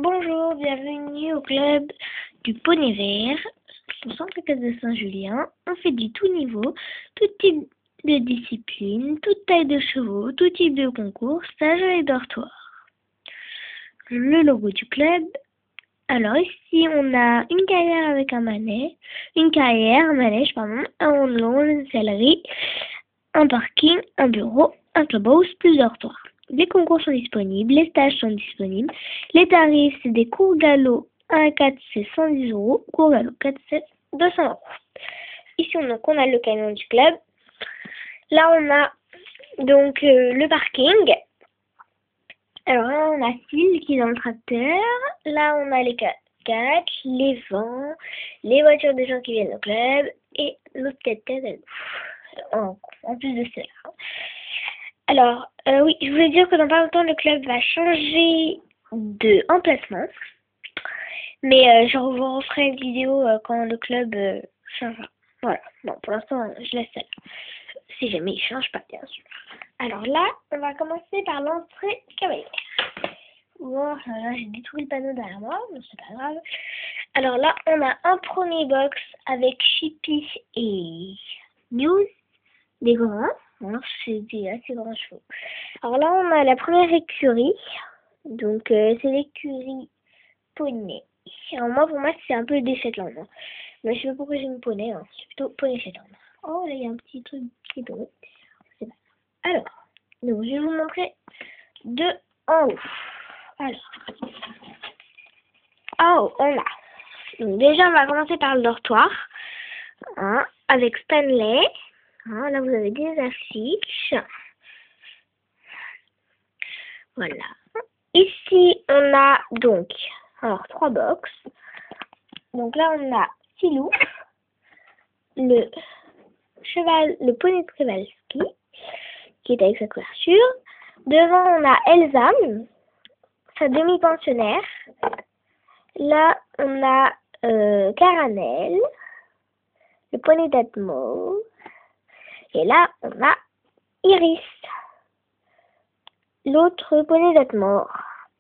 Bonjour, bienvenue au club du poney vert, au centre équestre de Saint-Julien. On fait du tout niveau, tout type de discipline, toute taille de chevaux, tout type de concours, stage et dortoir. Le logo du club. Alors ici, on a une carrière avec un manège, un manège, un rond, une sellerie, un parking, un bureau, un clubhouse, plus dortoirs. Les concours sont disponibles, les stages sont disponibles. Les tarifs, c'est des cours galop 1 à 4, c'est 110 €. Cours galop 4, c'est 200 €. Ici, on a le camion du club. Là, on a donc le parking. Alors là, on a Phil qui est dans le tracteur. Là, on a les 4x4, les vents, les voitures des gens qui viennent au club et l'autre 4x4 en plus de cela. Alors, oui, je voulais dire que dans pas longtemps, le club va changer d'emplacement. Mais je vous referai une vidéo quand le club changera. Voilà. Bon, pour l'instant, je laisse ça là. Si jamais il change pas, bien sûr. Alors là, on va commencer par l'entrée cavalière. Bon, là, j'ai détruit le panneau derrière moi, mais c'est pas grave. Alors là, on a un premier box avec Chippy et News, des grands. Alors, c'est des assez grands chevaux. Alors là, on a la première écurie. Donc, c'est l'écurie poney. Alors moi, pour moi, c'est un peu des Shetland. Hein. Mais je sais pas pourquoi j'ai une poney. Hein. C'est plutôt poney Shetland. Oh, là, il y a un petit truc qui tombe. C'est pas ça. Alors, donc, je vais vous montrer de en haut. Alors, en haut, on a. Donc, déjà, on va commencer par le dortoir. Hein, avec Stanley. Hein, là, vous avez des affiches. Voilà. Ici, on a donc, alors, 3 box. Donc là, on a Silou, le poney de Przewalski, qui est avec sa couverture. Devant, on a Elsa, sa demi-pensionnaire. Là, on a Caramel, le poney d'Atmo. Et là, on a Iris, l'autre poney d'Atmo.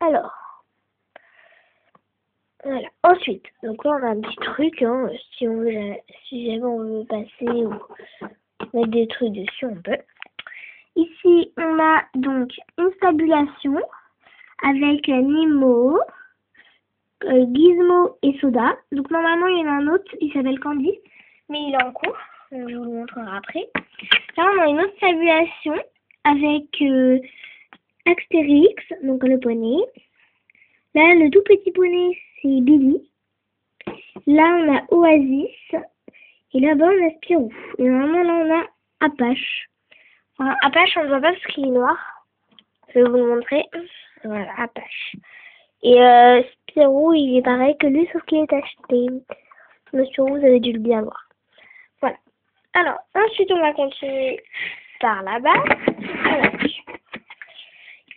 Alors, voilà. Ensuite, donc là, on a un petit truc, hein, si jamais on veut passer ou mettre des trucs dessus, on peut. Ici, on a donc une stabulation avec Nemo, Gizmo et Soda. Donc normalement, il y en a un autre, il s'appelle Candy, mais il est en cours, donc je vous le montrerai après. Là, on a une autre stabulation avec Astérix, donc le poney. Là, le tout petit poney, c'est Billy. Là, on a Oasis. Et là-bas, on a Spirou. Et normalement, là, on a Apache. Enfin, Apache, on ne voit pas parce qu'il est noir. Je vais vous le montrer. Voilà, Apache. Et Spirou, il est pareil que lui, sauf qu'il est acheté. Monsieur, vous avez dû le bien voir. Voilà. Alors, ensuite, on va continuer par là-bas. Alors,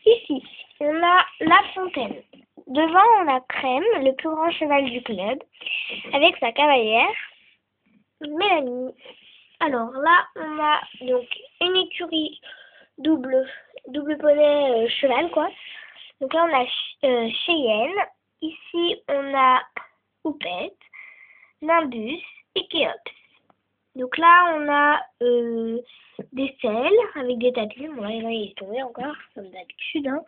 ici, on a la fontaine. Devant, on a Crème, le plus grand cheval du club, avec sa cavalière, Mélanie. Alors là, on a donc une écurie double poney cheval, quoi. Donc là, on a Cheyenne. Ici, on a Oupette, Nimbus et Kéops. Donc là, on a des selles avec des tapis. Bon, là, il est tombé encore, comme d'habitude. Hein.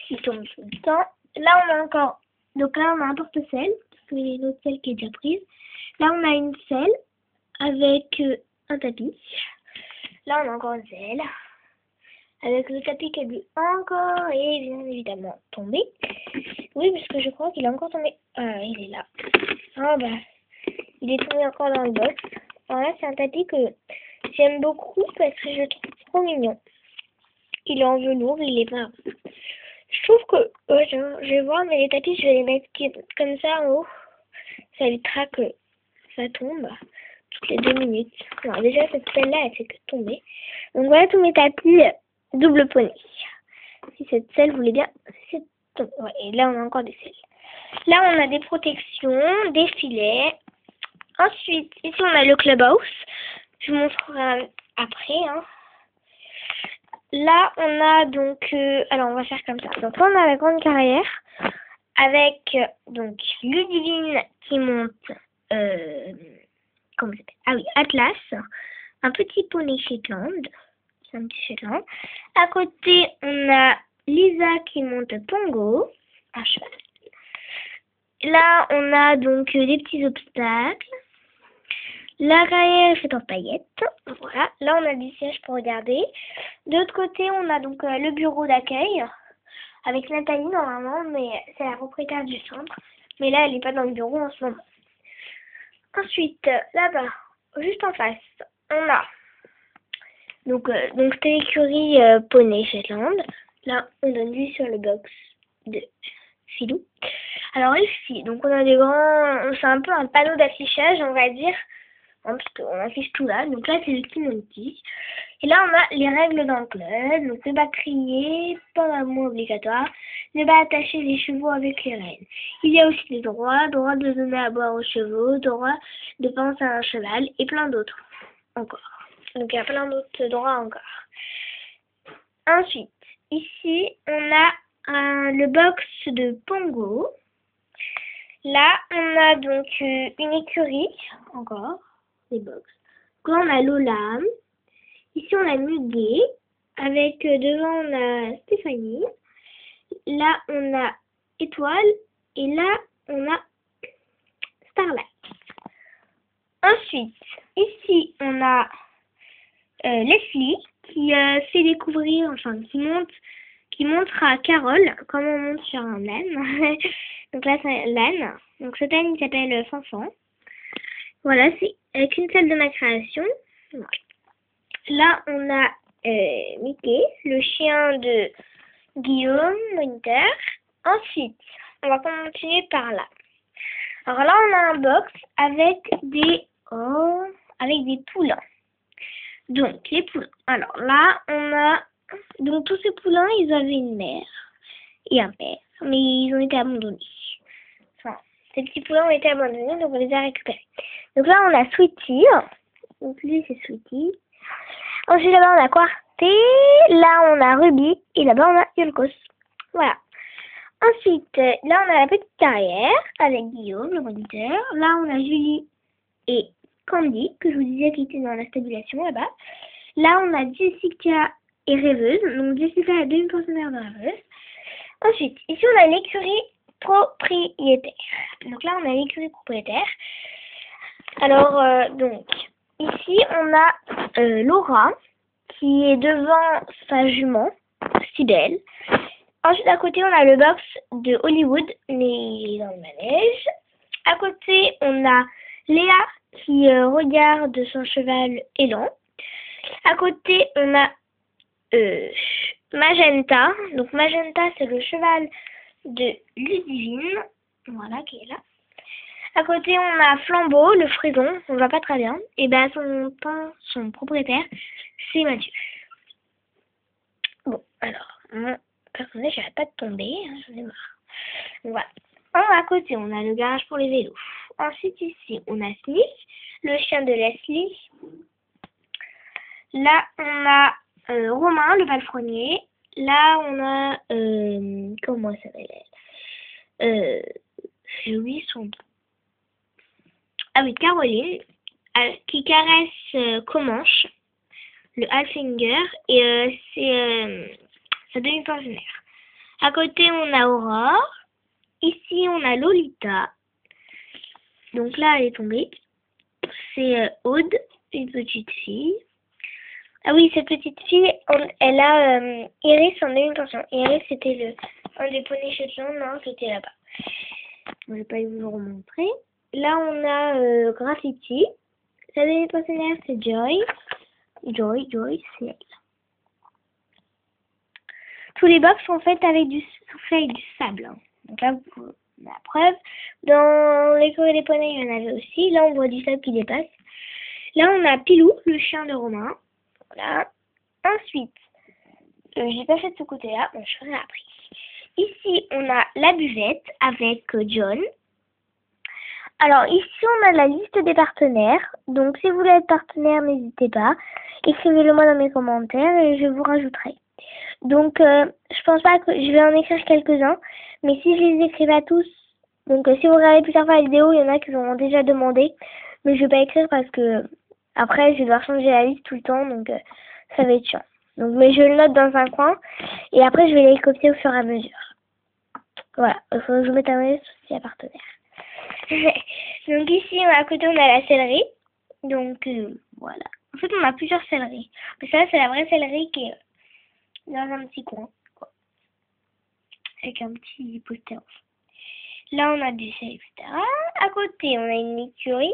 Il tombe tout le temps. Là, on a encore... Donc là, on a un porte-selle, parce qu'il y a une autre selle qui est déjà prise. Là, on a une selle avec un tapis. Là, on a encore une selle avec le tapis qui a dû encore et bien évidemment tomber. Oui, parce que je crois qu'il est encore tombé. Il est là. Ah bah, il est tombé encore dans le box. Alors là, c'est un tapis que j'aime beaucoup parce que je le trouve trop mignon. Il est en velours, il est pas... Je trouve que, je vais voir, mais les tapis, je vais les mettre comme ça en haut. Ça évitera que ça tombe toutes les 2 minutes. Alors déjà, cette selle-là, elle fait que tomber. Donc voilà tous mes tapis double poney. Si cette selle voulait bien, c'est tombé. Ouais, et là, on a encore des selles. Là, on a des protections, des filets. Ensuite, ici, on a le clubhouse. Je vous montrerai après, hein. Là, on a donc... alors, on va faire comme ça. Donc là, on a la grande carrière avec donc Ludivine qui monte, comment ça s'appelle? Ah oui, Atlas, un petit poney Shetland, c'est un petit Shetland. À côté, on a Lisa qui monte Pongo, un cheval. Là, on a donc des petits obstacles. La carrière est faite en paillettes. Voilà. Là, on a des sièges pour regarder. De l'autre côté, on a donc le bureau d'accueil avec Nathalie normalement, mais c'est la propriétaire du centre. Mais là, elle n'est pas dans le bureau en ce moment. Ensuite, là-bas, juste en face, on a donc c'était l'écurie Poney Shetland. Là, on donne vue sur le box de Filou. Alors ici, donc on a des grands, c'est un peu un panneau d'affichage, on va dire, hein, parce qu'on affiche tout là. Donc là, c'est le Kimonti. Et là, on a les règles dans le club. Donc ne pas crier, pas d'amour obligatoire, ne pas attacher les chevaux avec les rênes. Il y a aussi les droits, droit de donner à boire aux chevaux, droit de penser à un cheval et plein d'autres encore. Donc il y a plein d'autres droits encore. Ensuite, ici, on a le box de Pongo. Là, on a donc une écurie, encore, des box. Donc là, on a Lola. Ici, on a Muguet. Avec devant, on a Stéphanie. Là, on a Étoile. Et là, on a Starlight. Ensuite, ici, on a Leslie qui fait découvrir, enfin, qui montre à Carole comment on monte sur un âne. Donc là, c'est l'âne. Donc cet âne, il s'appelle Fanfan. Voilà, c'est avec une salle de ma création. Voilà. Là, on a Mickey, le chien de Guillaume, moniteur. Ensuite, on va continuer par là. Alors là, on a un box avec des poulains. Donc, les poulains. Alors là, on a... Donc, tous ces poulains, ils avaient une mère et un père, mais ils ont été abandonnés. Enfin, ces petits poulains ont été abandonnés, donc on les a récupérés. Donc là, on a Sweetie. Donc lui, c'est Sweetie. Ensuite, là-bas, on a Quarté. Là, on a Ruby. Et là-bas, on a Yolkos. Voilà. Ensuite, là, on a la petite carrière avec Guillaume, le moniteur. Là, on a Julie et Candy, que je vous disais qui étaient dans la stabulation là-bas. Là, on a Jessica et Rêveuse. Donc, Jessica est demi-pensionnaire de Rêveuse. Ensuite, ici, on a l'écurie propriétaire. Donc là, on a l'écurie propriétaire. Alors, donc, ici, on a Laura, qui est devant sa jument, Cybèle. Ensuite, à côté, on a le box de Hollywood, mais il est dans le manège. À côté, on a Léa, qui regarde son cheval Élan. À côté, on a Magenta. Donc, Magenta, c'est le cheval de Ludivine. Voilà, qui est là. À côté, on a Flambeau, le frison. On ne voit pas très bien. Et ben, son propriétaire, c'est Mathieu. Bon, alors, mon personnage n'arrête pas de tomber. Hein, j'en ai marre. Donc, voilà. À côté, on a le garage pour les vélos. Ensuite, ici, on a Sniff, le chien de Leslie. Là, on a Romain, le palefrenier. Là, on a... comment ça s'appelle j'ai oublié son nom. Ah oui, Caroline, qui caresse Comanche, le Halfinger, et c'est sa demi-pensionnaire. À côté, on a Aurore. Ici, on a Lolita. Donc là, elle est tombée. C'est Aude, une petite fille. Ah oui, cette petite fille, elle a Iris en demi-pension. Iris, c'était un des poneys Shetland, non, c'était là-bas. Je vais pas vous le remontrer. Là, on a Graffiti. La demi-pensionnaire, c'est Joy. Joy, c'est elle. Tous les box sont faits avec du soufflet et du sable. Hein. Donc là, la preuve. Dans l'écurie des poneys, il y en avait aussi. Là, on voit du sable qui dépasse. Là, on a Pilou, le chien de Romain. Voilà. Ensuite, j'ai pas fait de ce côté-là. Bon, je ferai après. Ici, on a la buvette avec John. Alors, ici, on a la liste des partenaires. Donc, si vous voulez être partenaire, n'hésitez pas. Écrivez-le moi dans mes commentaires et je vous rajouterai. Donc, je pense pas que je vais en écrire quelques-uns. Mais si je les écris pas tous, donc si vous regardez plusieurs fois la vidéo, il y en a qui ont déjà demandé. Mais je vais pas écrire parce que après je vais devoir changer la liste tout le temps, donc ça va être chiant. Donc, mais je le note dans un coin et après je vais les copier au fur et à mesure. Voilà, il faut que je mette un mail souci à partenaire. Donc ici, à côté, on a la céleri. Donc voilà. En fait, on a plusieurs céleris. Mais ça, c'est la vraie céleri qui est dans un petit coin, quoi. Avec un petit poster. Là, on a du sel, etc. À côté, on a une écurie.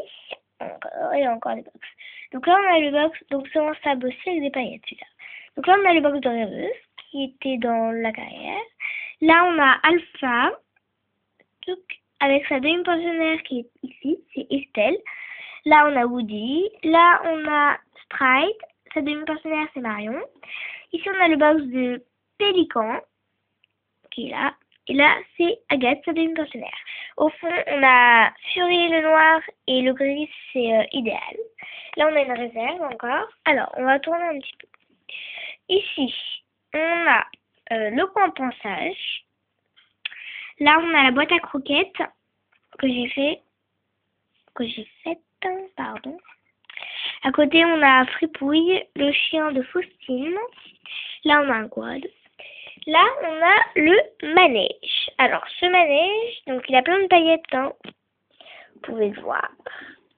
Encore, et encore des box. Donc là, on a le box. Donc, c'est un sable aussi avec des paillettes, celui-là. Donc là, on a le box de rêveuse qui était dans la carrière. Là, on a Alpha. Donc, avec sa demi-pensionnaire qui est ici, c'est Estelle. Là, on a Woody. Là, on a Sprite. Sa demi-pensionnaire, c'est Marion. Ici, on a le box de Pélican qui est là. Et là, c'est Agathe, sa demi-pensionnaire. Au fond, on a Fury le noir et le gris, c'est idéal. Là, on a une réserve encore. Alors, on va tourner un petit peu. Ici, on a le coin ponçage. Là, on a la boîte à croquettes que j'ai faite, pardon. À côté, on a Fripouille, le chien de Faustine. Là, on a un quad. Là, on a le manège. Alors, ce manège, donc il a plein de paillettes, hein. Vous pouvez le voir.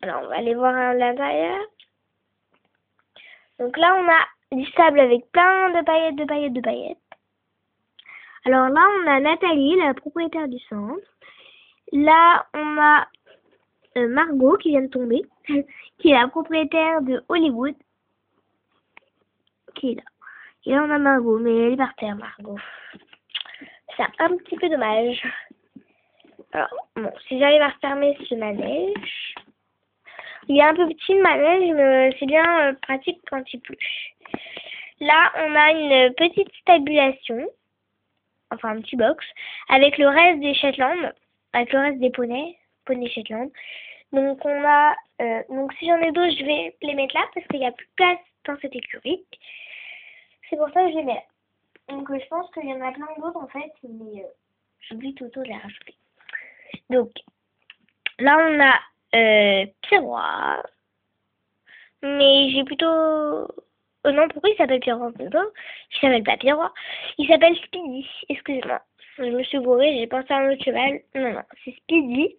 Alors, on va aller voir à l'intérieur. Donc là, on a du sable avec plein de paillettes. Alors là, on a Nathalie, la propriétaire du centre. Là, on a Margot qui vient de tomber, qui est la propriétaire de Hollywood, qui est là. Et là, on a Margot, mais elle est par terre, Margot. C'est un petit peu dommage. Alors, bon, si j'arrive à refermer ce manège, il est un peu petit le manège, mais c'est bien pratique quand il pleut. Là, on a une petite stabulation, enfin un petit box, avec le reste des Shetland, avec le reste des poneys Shetland. Donc on a, donc si j'en ai d'autres, je vais les mettre là parce qu'il n'y a plus de place dans cette écurie. C'est pour ça que je les mets là. Donc je pense qu'il y en a plein d'autres en fait, mais j'oublie tout le temps de les rajouter. Donc là on a Pierrot, mais j'ai plutôt... non, pourquoi il s'appelle Pierrot? Il s'appelle pas Pierrot, il s'appelle Speedy, excusez-moi. Je me suis bourrée, j'ai pensé à un autre cheval. Non, c'est Speedy.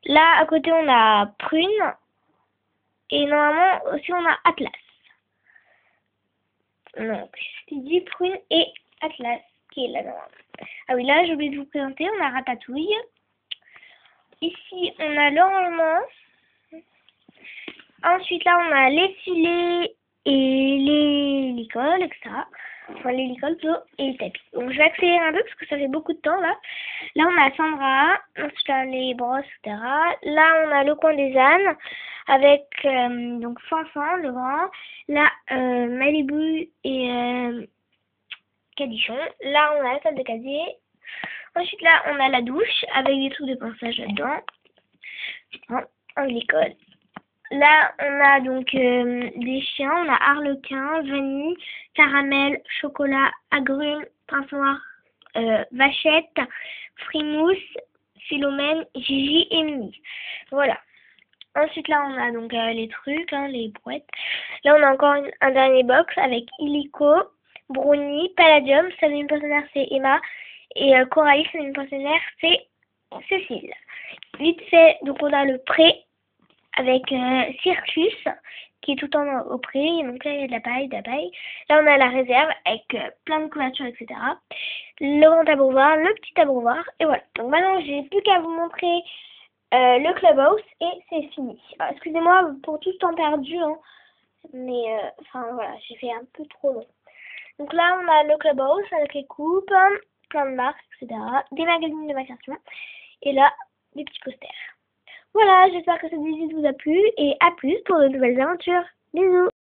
Là, à côté, on a Prune. Et normalement, aussi, on a Atlas. Donc, Speedy, Prune et Atlas, qui est là normalement. Ah oui, là, j'ai oublié de vous présenter, on a Ratatouille. Ici, on a le rangement. Ensuite, là, on a les filets et les licoles, etc. Enfin, les licoles plutôt, et le tapis. Donc, je vais accélérer un peu parce que ça fait beaucoup de temps, là. Là, on a Sandra. Ensuite, là, les brosses, etc. Là, on a le coin des ânes avec, donc, Fanfan, le grand. Là, Malibu et Cadichon. Là, on a la salle de casier. Ensuite, là, on a la douche avec des trucs de ponçage là-dedans. Un l'école. Là, on a donc des chiens. On a Harlequin, Vanille, Caramel, Chocolat, Agrumes, Prince Noir, Vachette, Frimousse, Philomène, Gigi et Mimi. Voilà. Ensuite, là, on a donc les trucs, hein, les brouettes. Là, on a encore un dernier box avec Illico, Brownie, Palladium. Sa demi-pensionnaire, c'est Emma. Et Coralie, sa demi-pensionnaire, c'est Cécile. Vite fait, donc on a le pré avec Circus qui est tout en au pré. Donc là, il y a de la paille, Là, on a la réserve avec plein de couvertures, etc. Le grand abreuvoir, le petit abreuvoir. Et voilà. Donc maintenant, j'ai plus qu'à vous montrer le clubhouse et c'est fini. Excusez-moi pour tout ce temps perdu, hein, mais enfin voilà, j'ai fait un peu trop long. Donc là, on a le clubhouse avec les coupes, plein de marques, etc. Des magazines de maquillage. Et là, des petits posters. Voilà, j'espère que cette visite vous a plu et à plus pour de nouvelles aventures. Bisous!